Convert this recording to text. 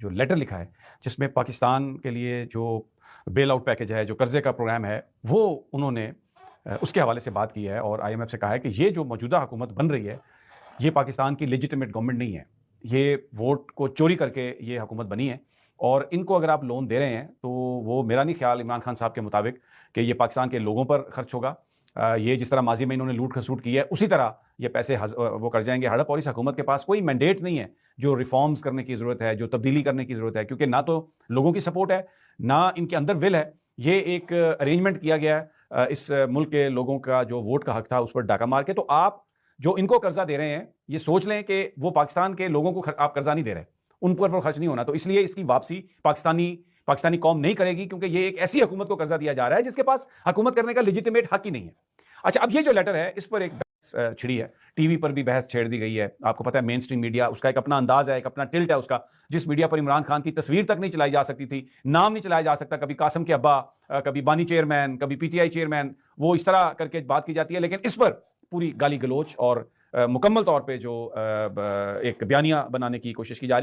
جو لیٹر لکھا ہے جس میں پاکستان کے لیے جو بیل آؤٹ پیکج ہے، جو قرضے کا پروگرام ہے، وہ انہوں نے اس کے حوالے سے بات کی ہے اور آئی ایم ایف سے کہا ہے کہ یہ جو موجودہ حکومت بن رہی ہے یہ پاکستان کی لیجیٹمیٹ گورنمنٹ نہیں ہے، یہ ووٹ کو چوری کر کے یہ حکومت بنی ہے، اور ان کو اگر آپ لون دے رہے ہیں تو وہ میرا نہیں خیال عمران خان صاحب کے مطابق کہ یہ پاکستان کے لوگوں پر خرچ ہوگا. یہ جس طرح ماضی میں انہوں نے لوٹ کھسوٹ کی ہے اسی طرح یہ پیسے وہ کر جائیں گے ہڑپ، اور اس حکومت کے پاس کوئی مینڈیٹ نہیں ہے جو ریفارمز کرنے کی ضرورت ہے، جو تبدیلی کرنے کی ضرورت ہے، کیونکہ نہ تو لوگوں کی سپورٹ ہے نہ ان کے اندر ول ہے. یہ ایک ارینجمنٹ کیا گیا ہے اس ملک کے لوگوں کا جو ووٹ کا حق تھا اس پر ڈاکہ مار کے. تو آپ جو ان کو قرضہ دے رہے ہیں یہ سوچ لیں کہ وہ پاکستان کے لوگوں کو آپ قرضہ نہیں دے رہے، ان پر وہ خرچ نہیں ہونا. تو اس لیے اس کی واپسی پاکستانی قوم نہیں کرے گی، کیونکہ یہ ایک ایسی حکومت کو قرضہ دیا جا رہا ہے جس کے پاس حکومت کرنے کا لیجیٹمیٹ حق ہی نہیں ہے. اچھا، اب یہ جو لیٹر ہے اس پر ایک بحث چھڑی ہے، ٹی وی پر بھی بحث چھیڑ دی گئی ہے. آپ کو پتہ ہے مین سٹریم میڈیا اس کا ایک اپنا انداز ہے، ایک اپنا ٹلٹ ہے اس کا، جس میڈیا پر عمران خان کی تصویر تک نہیں چلائی جا سکتی تھی، نام نہیں چلایا جا سکتا، کبھی قاسم کے ابا، کبھی بانی چیئرمین، کبھی پی ٹی آئی چیئرمین، وہ اس طرح کر کے بات کی جاتی ہے. لیکن اس پر پوری گالی گلوچ اور مکمل طور پہ جو ایک بیانیہ بنانے کی کوشش کی جا رہی ہے.